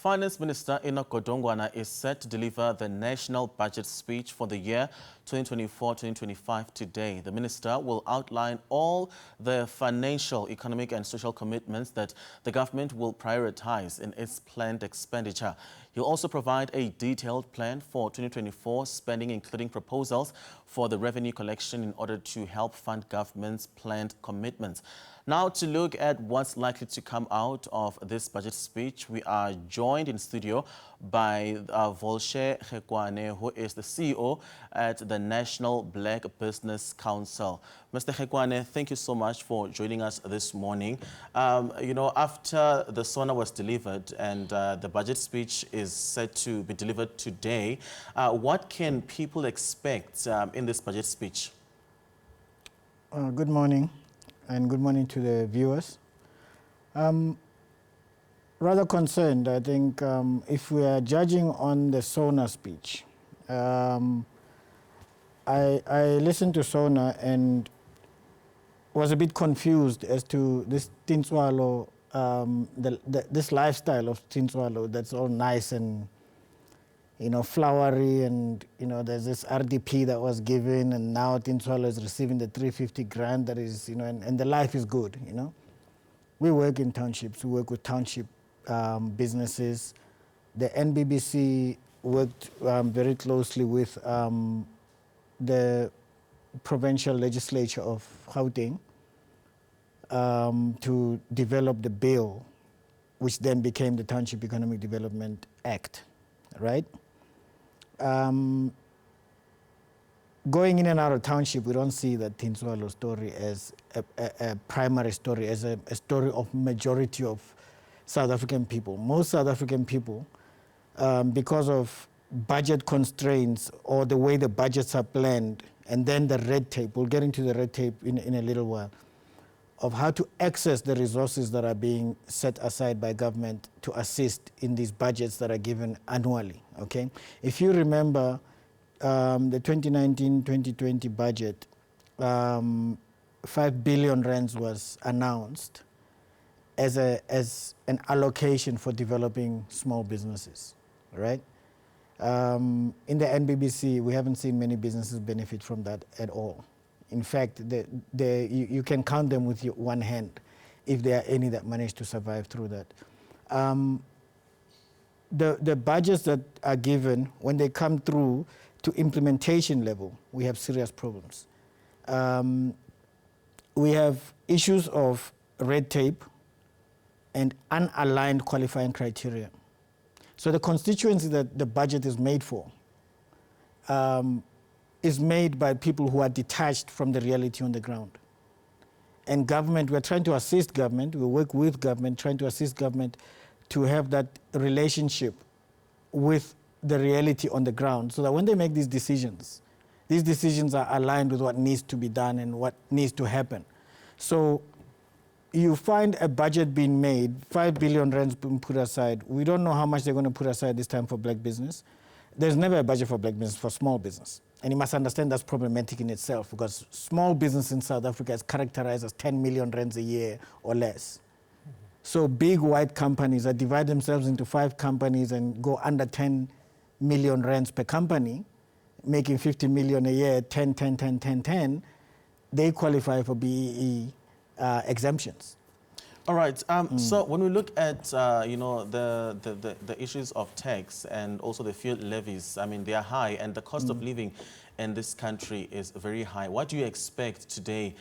Finance Minister Enoch Godongwana is set to deliver the national budget speech for the year 2024-2025 today. The minister will outline all the financial, economic and social commitments that the government will prioritize in its planned expenditure. He'll also provide a detailed plan for 2024 spending, including proposals for the revenue collection in order to help fund government's planned commitments. Now, to look at what's likely to come out of this budget speech, we are joined in studio by Motheo TVET, who is the CEO at the National Black Business Council. Mr. TVET, thank you so much for joining us this morning. After the SONA was delivered and the budget speech is set to be delivered today, what can people expect in this budget speech? Good morning, and good morning to the viewers. Rather concerned, I think, if we are judging on the SONA speech. I listened to SONA and was a bit confused as to this Tinswalo, this lifestyle of Tinswalo that's all nice and, flowery, and, there's this RDP that was given, and now Tinswalo is receiving the 350 grand that is, and the life is good, We work in townships, we work with township businesses. The NBBC worked very closely with the provincial legislature of Gauteng to develop the bill, which then became the Township Economic Development Act, right? Going in and out of township, we don't see the Tinswalo story as a primary story, as a story of majority of South African people. Most South African people, because of budget constraints or the way the budgets are planned, and then the red tape, we'll get into the red tape in a little while, of how to access the resources that are being set aside by government to assist in these budgets that are given annually, okay? If you remember the 2019-2020 budget, 5 billion rands was announced as an allocation for developing small businesses, right? In the NBBC, we haven't seen many businesses benefit from that at all. In fact, you can count them with one hand if there are any that manage to survive through that. The budgets that are given, when they come through to implementation level, we have serious problems. We have issues of red tape and unaligned qualifying criteria. So the constituency that the budget is made for is made by people who are detached from the reality on the ground. And government, we're trying to assist government, we work with government, trying to assist government to have that relationship with the reality on the ground, so that when they make these decisions are aligned with what needs to be done and what needs to happen. So you find a budget being made, 5 billion rands being put aside. We don't know how much they're going to put aside this time for black business. There's never a budget for black business, for small business. And you must understand that's problematic in itself, because small business in South Africa is characterized as 10 million rands a year or less. So big white companies that divide themselves into 5 companies and go under 10 million rands per company, making 50 million a year, 10, they qualify for BEE exemptions. All right. So when we look at the issues of tax and also the fuel levies, I mean, they are high, and the cost of living in this country is very high. What do you expect today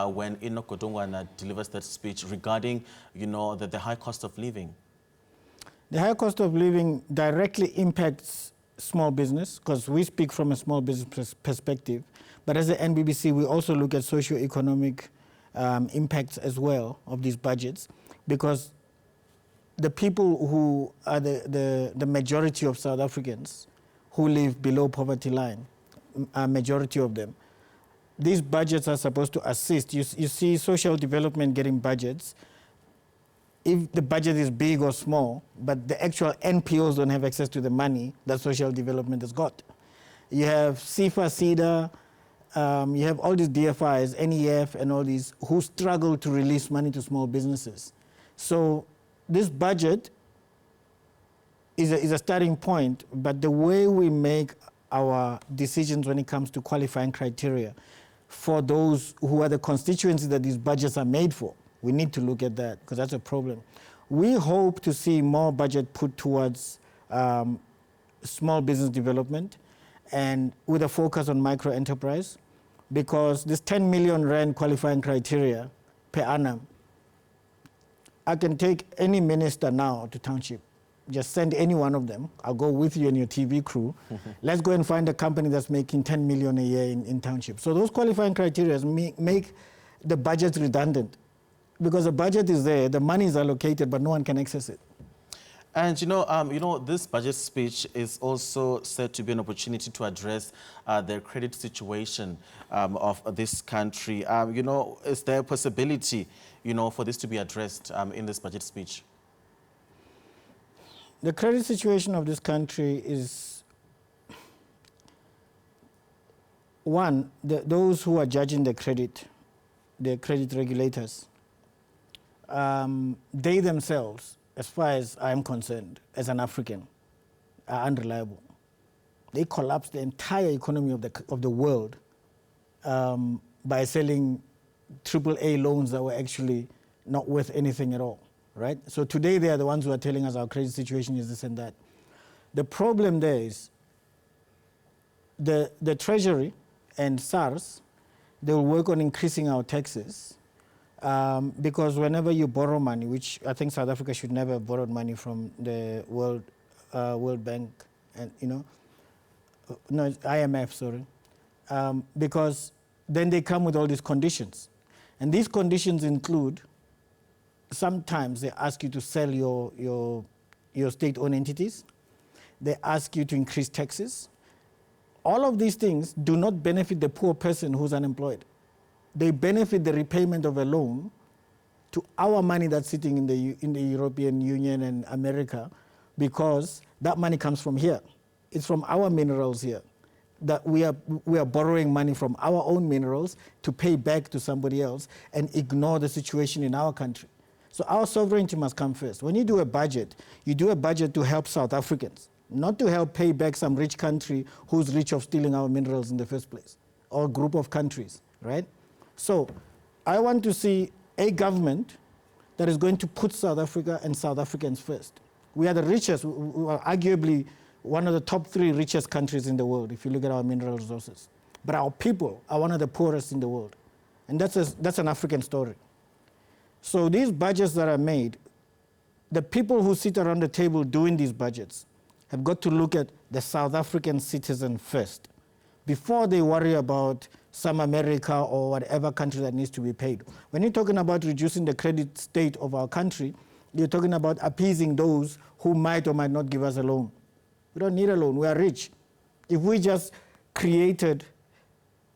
when Enoch Godongwana delivers that speech regarding, the high cost of living? The high cost of living directly impacts small business, because we speak from a small business perspective. But as the NBBC, we also look at socio-economic impacts as well of these budgets, because the people who are the majority of South Africans who live below poverty line, a majority of them, these budgets are supposed to assist. You see social development getting budgets. If the budget is big or small, but the actual NPOs don't have access to the money that social development has got. You have CIFA, CEDA, you have all these DFIs, NEF, and all these who struggle to release money to small businesses. So this budget is a starting point, but the way we make our decisions when it comes to qualifying criteria for those who are the constituencies that these budgets are made for, we need to look at that, because that's a problem. We hope to see more budget put towards small business development and with a focus on micro enterprise, because this 10 million rand qualifying criteria per annum, I can take any minister now to township, just send any one of them. I'll go with you and your TV crew. Let's go and find a company that's making 10 million a year in township. So those qualifying criteria make the budget redundant, because the budget is there, the money is allocated, but no one can access it. And this budget speech is also said to be an opportunity to address the credit situation of this country. Is there a possibility, for this to be addressed in this budget speech? The credit situation of this country is, one, those who are judging the credit regulators, they themselves, as far as I'm concerned, as an African, are unreliable. They collapsed the entire economy of the world by selling AAA loans that were actually not worth anything at all, right? So today they are the ones who are telling us our credit situation is this and that. The problem there is the Treasury and SARS, they will work on increasing our taxes, because whenever you borrow money, which I think South Africa should never have borrowed money from the World Bank, and no, IMF, sorry, because then they come with all these conditions, and these conditions include, sometimes they ask you to sell your state-owned entities. They ask you to increase taxes. All of these things do not benefit the poor person who's unemployed. They benefit the repayment of a loan to our money that's sitting in the European Union and America, because that money comes from here. It's from our minerals here. That we are borrowing money from our own minerals to pay back to somebody else and ignore the situation in our country. So our sovereignty must come first. When you do a budget, you do a budget to help South Africans, not to help pay back some rich country who's rich of stealing our minerals in the first place, or a group of countries, right? So I want to see a government that is going to put South Africa and South Africans first. We are the richest, we are arguably one of the top 3 richest countries in the world, if you look at our mineral resources. But our people are one of the poorest in the world. And that's an African story. So these budgets that are made, the people who sit around the table doing these budgets have got to look at the South African citizen first, before they worry about some America or whatever country that needs to be paid. When you're talking about reducing the credit state of our country, you're talking about appeasing those who might or might not give us a loan. We don't need a loan, we are rich. If we just created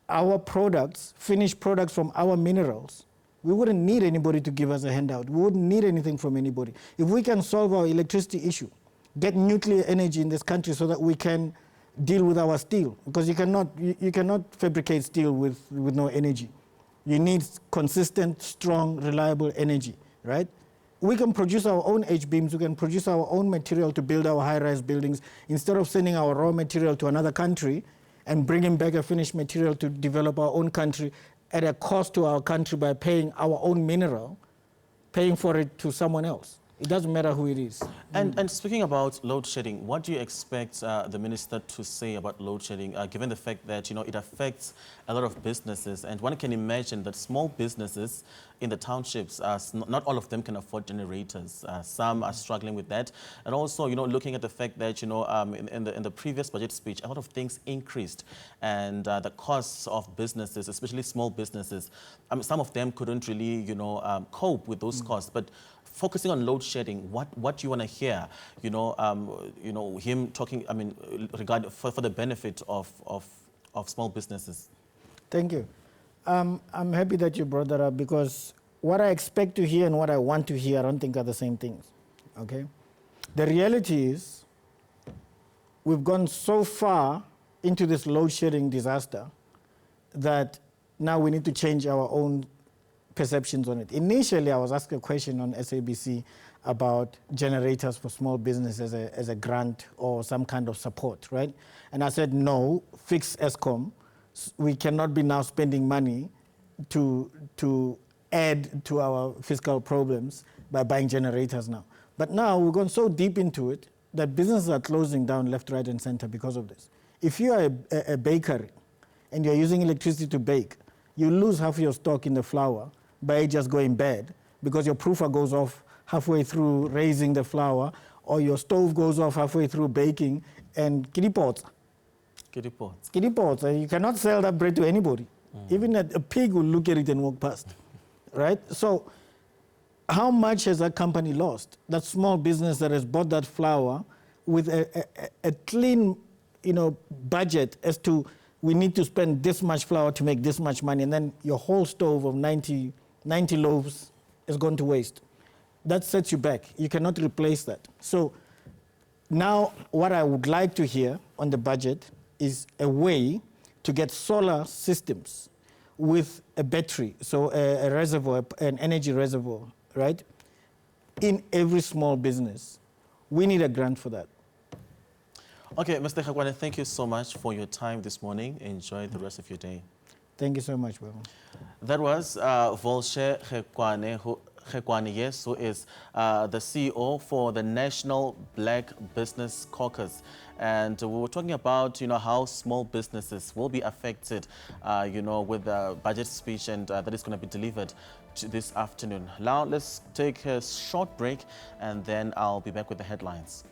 our products, finished products from our minerals, we wouldn't need anybody to give us a handout. We wouldn't need anything from anybody. If we can solve our electricity issue, get nuclear energy in this country so that we can deal with our steel, because you cannot fabricate steel with no energy. You need consistent, strong, reliable energy, right? We can produce our own H-beams, we can produce our own material to build our high-rise buildings, instead of sending our raw material to another country and bringing back a finished material to develop our own country at a cost to our country by paying our own mineral, paying for it to someone else. It doesn't matter who it is. And speaking about load shedding, what do you expect the minister to say about load shedding, given the fact that it affects a lot of businesses, and one can imagine that small businesses in the townships, not all of them can afford generators. Some are struggling with that, and also looking at the fact that in the previous budget speech, a lot of things increased, and the costs of businesses, especially small businesses, some of them couldn't really cope with those costs. But focusing on load shedding, what do you want to hear? Him talking, for the benefit of small businesses. Thank you. I'm happy that you brought that up, because what I expect to hear and what I want to hear, I don't think are the same things, okay? The reality is, we've gone so far into this load shedding disaster that now we need to change our own perceptions on it. Initially, I was asked a question on SABC about generators for small business as a grant or some kind of support, right? And I said, no, fix ESCOM. We cannot be now spending money to add to our fiscal problems by buying generators now. But now we've gone so deep into it that businesses are closing down left, right, and center because of this. If you are a bakery and you're using electricity to bake, you lose half your stock in the flour by it just going bad because your proofer goes off halfway through raising the flour, or your stove goes off halfway through baking, and kitty pots. Kitty pots. Kitty pots, you cannot sell that bread to anybody. Even a pig will look at it and walk past, right? So how much has that company lost? That small business that has bought that flour with a clean, budget as to we need to spend this much flour to make this much money, and then your whole stove of 90 loaves is gone to waste. That sets you back. You cannot replace that. So now what I would like to hear on the budget is a way to get solar systems with a battery, so a reservoir, an energy reservoir, right, in every small business. We need a grant for that. Okay, Mr. Godongwana, thank you so much for your time this morning. Enjoy the rest of your day. Thank you so much, Baba. That was Volshe Gekwane, yes, who is the CEO for the National Black Business Caucus. And we were talking about, how small businesses will be affected, with the budget speech and that is going to be delivered this afternoon. Now, let's take a short break and then I'll be back with the headlines.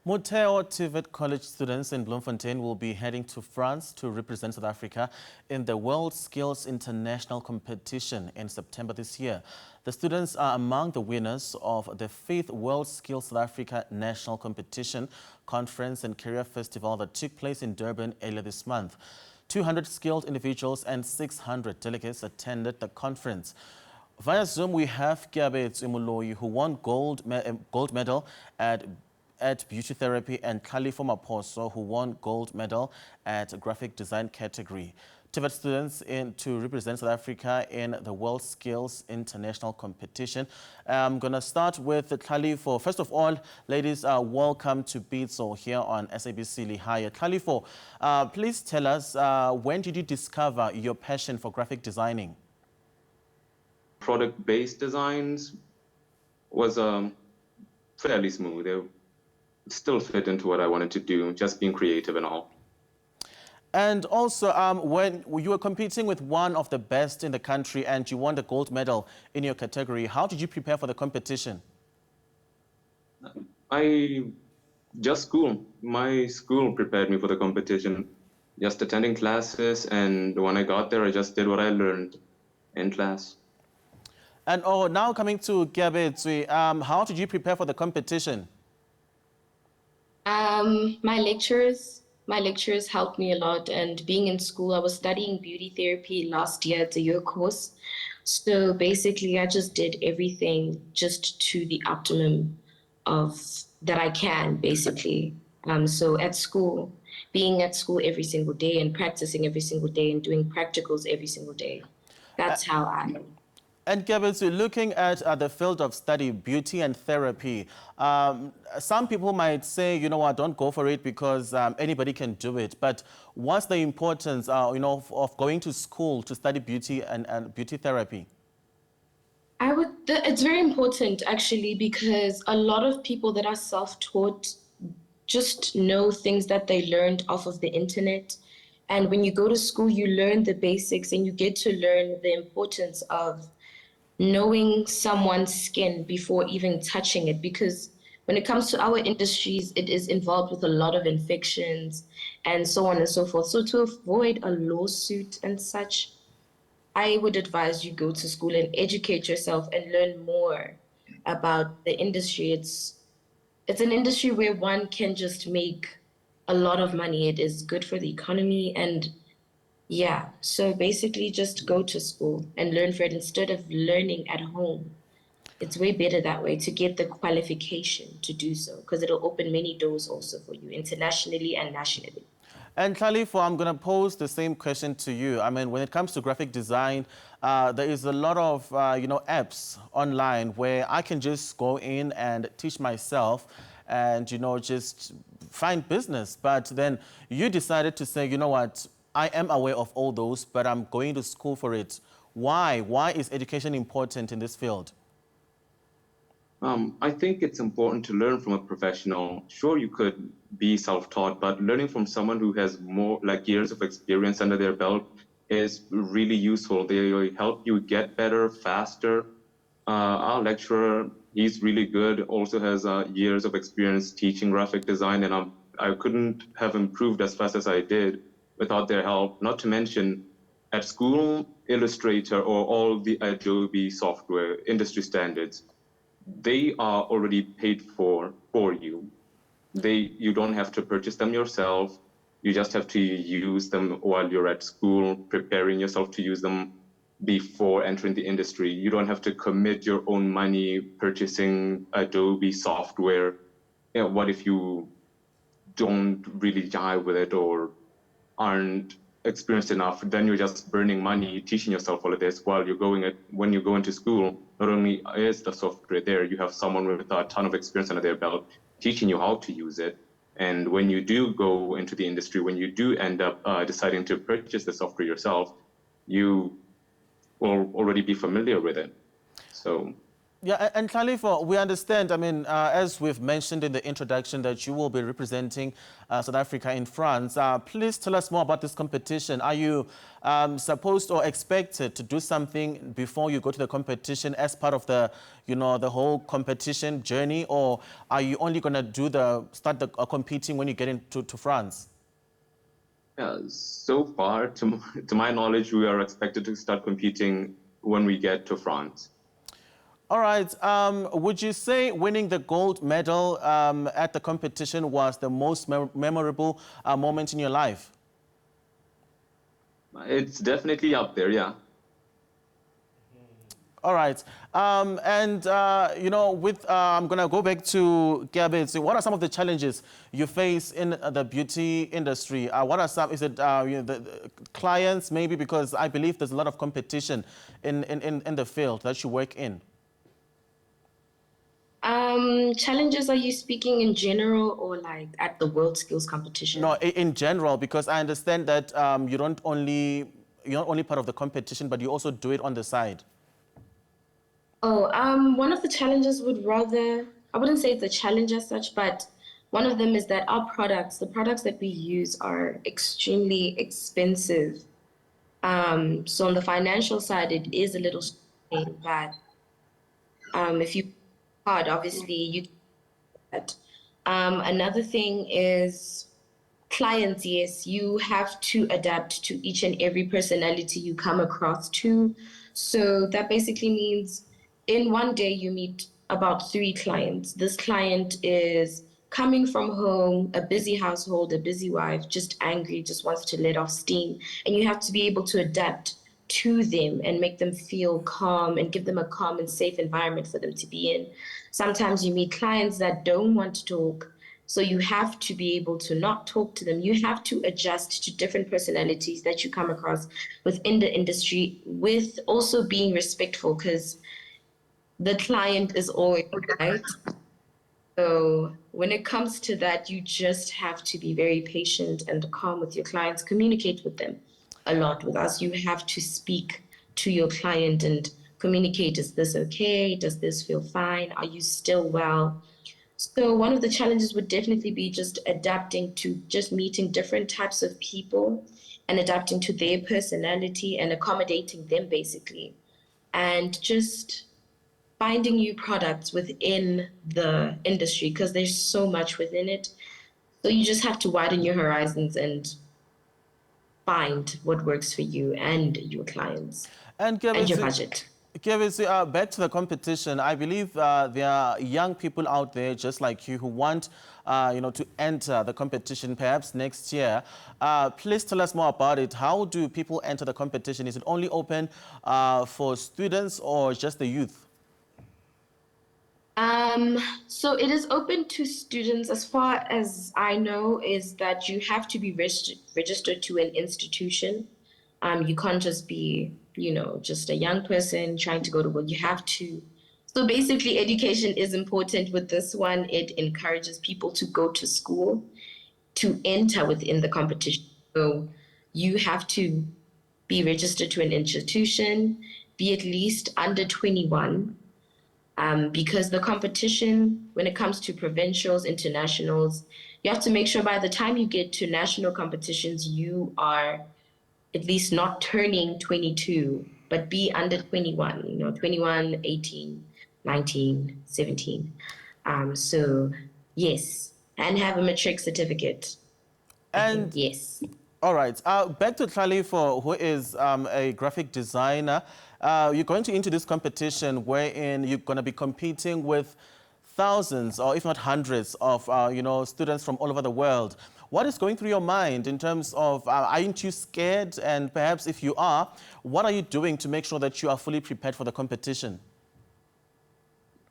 Motheo TVET college students in Bloemfontein will be heading to France to represent South Africa in the WorldSkills International competition in September this year. The students are among the winners of the 5th WorldSkills South Africa National Competition, Conference and Career Festival that took place in Durban earlier this month. 200 skilled individuals and 600 delegates attended the conference. Via Zoom, we have Kiabet Imoloyi, who won gold medal at beauty therapy, and Khalifa Maposo, who won gold medal at graphic design category. TVET students to represent South Africa in the WorldSkills International competition. I'm going to start with Khalifa. First of all, ladies, welcome to Pitso here on SABC Lehae. Khalifa, please tell us, when did you discover your passion for graphic designing? Product-based designs was fairly smooth. They still fit into what I wanted to do, just being creative and all. And also, when you were competing with one of the best in the country and you won the gold medal in your category, how did you prepare for the competition? My school prepared me for the competition. Just attending classes, and when I got there, I just did what I learned in class. And now coming to Kiabetswe, how did you prepare for the competition? My lecturers helped me a lot, and being in school, I was studying beauty therapy last year. It's a year course. So basically, I just did everything just to the optimum of that I can, basically. So at school, being at school every single day and practicing every single day and doing practicals every single day. That's how I am. And Kiabetswe, looking at the field of study, beauty and therapy, some people might say, don't go for it because anybody can do it. But what's the importance, of going to school to study beauty and beauty therapy? It's very important, actually, because a lot of people that are self-taught just know things that they learned off of the internet. And when you go to school, you learn the basics and you get to learn the importance of knowing someone's skin before even touching it, because when it comes to our industries, it is involved with a lot of infections and so on and so forth. So to avoid a lawsuit and such, I would advise you go to school and educate yourself and learn more about the industry. It's an industry where one can just make a lot of money. It is good for the economy, and Yeah, so basically just go to school and learn for it instead of learning at home. It's way better that way to get the qualification to do so because it'll open many doors also for you internationally and nationally. And Khalifah, I'm going to pose the same question to you. I mean, when it comes to graphic design, there is a lot of, apps online where I can just go in and teach myself and, just find business. But then you decided to say, you know what, I am aware of all those, but I'm going to school for it. Why? Why is education important in this field? I think it's important to learn from a professional. Sure, you could be self-taught, but learning from someone who has more like years of experience under their belt is really useful. They help you get better faster. Our lecturer, he's really good, also has years of experience teaching graphic design, and I couldn't have improved as fast as I did without their help. Not to mention, at school, Illustrator or all the Adobe software industry standards, they are already paid for you. You don't have to purchase them yourself. You just have to use them while you're at school, preparing yourself to use them before entering the industry. You don't have to commit your own money purchasing Adobe software. What if you don't really jive with it or aren't experienced enough? Then you're just burning money teaching yourself all of this while when you go into school. Not only is the software there, you have someone with a ton of experience under their belt teaching you how to use it. And when you do go into the industry, when you do end up deciding to purchase the software yourself, you will already be familiar with it. So Yeah, and Khalifa, we understand, I mean, as we've mentioned in the introduction, that you will be representing South Africa in France. Please tell us more about this competition. Are you supposed or expected to do something before you go to the competition as part of the, the whole competition journey, or are you only going to start competing when you get into France? so far, to my knowledge, we are expected to start competing when we get to France. All right. Would you say winning the gold medal at the competition was the most memorable moment in your life? It's definitely up there, yeah. All right. I'm going to go back to Gabet. What are some of the challenges you face in the beauty industry? What are some, is it the clients maybe, because I believe there's a lot of competition in the field that you work in? Challenges, are you speaking in general or like at the WorldSkills competition? No, in general, because I understand that you're not only part of the competition, but you also do it on the side. Oh, one of the challenges I wouldn't say it's a challenge as such, but one of them is that the products that we use are extremely expensive. So on the financial side, it is a little strain, but if you hard, obviously you can do that. Another thing is clients. Yes, you have to adapt to each and every personality you come across to. So that basically means in one day you meet about 3 clients. This client is coming from home, a busy household, a busy wife, just angry, just wants to let off steam. And you have to be able to adapt to them and make them feel calm and give them a calm and safe environment for them to be in. Sometimes you meet clients that don't want to talk, so you have to be able to not talk to them. You have to adjust to different personalities that you come across within the industry, with also being respectful, because the client is always right. So when it comes to that, you just have to be very patient and calm with your clients. Communicate with them a lot. With us, you have to speak to your client and communicate. Is this okay? Does this feel fine? Are you still well? So one of the challenges would definitely be just adapting to just meeting different types of people and adapting to their personality and accommodating them basically. And just finding new products within the industry because there's so much within it. So you just have to widen your horizons and find what works for you and your clients And and your Gabet, budget. Kevin, so, back to the competition. I believe there are young people out there just like you who want, to enter the competition perhaps next year. Please tell us more about it. How do people enter the competition? Is it only open for students or just the youth? So it is open to students. As far as I know, is that you have to be registered to an institution. You can't just be, just a young person trying to go to work. You have to. So basically, education is important with this one. It encourages people to go to school to enter within the competition. So you have to be registered to an institution, be at least under 21. Because the competition, when it comes to provincials, internationals, you have to make sure by the time you get to national competitions, you are at least not turning 22, but be under 21, 21, 18, 19, 17. So yes, and have a matric certificate. And Yes. all right. Back to Tlhalefo, who is a graphic designer. You're going to into this competition wherein you're going to be competing with thousands, or if not hundreds, of students from all over the world. What is going through your mind in terms of, aren't you scared? And perhaps if you are, what are you doing to make sure that you are fully prepared for the competition?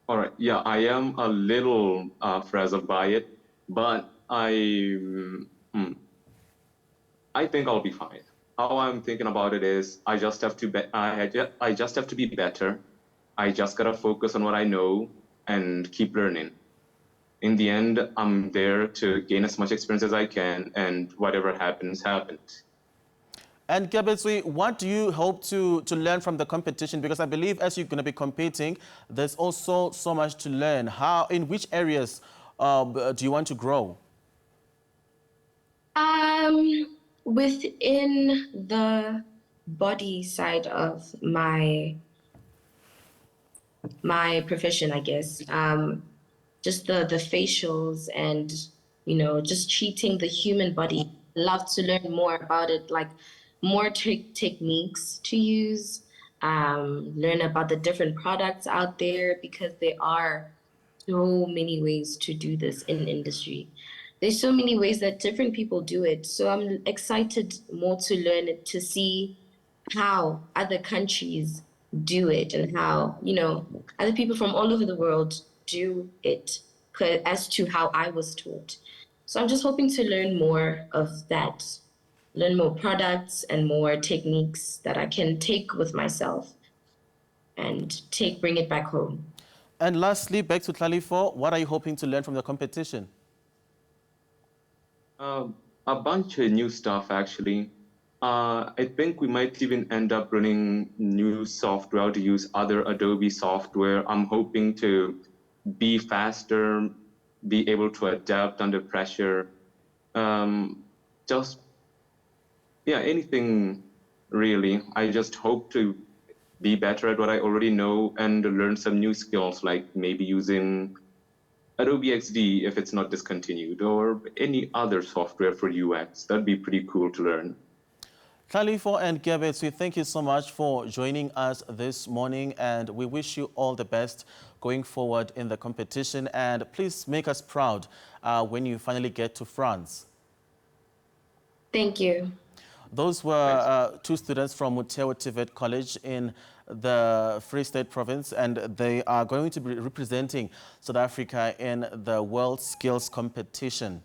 All right. Yeah, I am a little frazzled by it, but I think I'll be fine. How I'm thinking about it is I just have to I just have to be better. I just gotta focus on what I know and keep learning. In the end, I'm there to gain as much experience as I can, and whatever happens, happens. And Gebetswe, what do you hope to learn from the competition? Because I believe as you're going to be competing, there's also so much to learn. In which areas do you want to grow? Within the body side of my profession, I guess, just the facials and, just treating the human body. Love to learn more about it, like more techniques to use, learn about the different products out there, because there are so many ways to do this in industry. There's so many ways that different people do it. So I'm excited more to learn it, to see how other countries do it and how, other people from all over the world do it as to how I was taught. So I'm just hoping to learn more of that, learn more products and more techniques that I can take with myself and bring it back home. And lastly, back to Tlhalefo, what are you hoping to learn from the competition? A bunch of new stuff, actually. I think we might even end up running new software to use other Adobe software. I'm hoping to be faster, be able to adapt under pressure. Anything really. I just hope to be better at what I already know and learn some new skills, like maybe using Adobe XD if it's not discontinued, or any other software for UX. That'd be pretty cool to learn. Tlhalefo and Gebetswe, thank you so much for joining us this morning, and we wish you all the best going forward in the competition. And please make us proud when you finally get to France. Thank you. Those were two students from Motheo TVET College in the Free State Province, and they are going to be representing South Africa in the WorldSkills competition.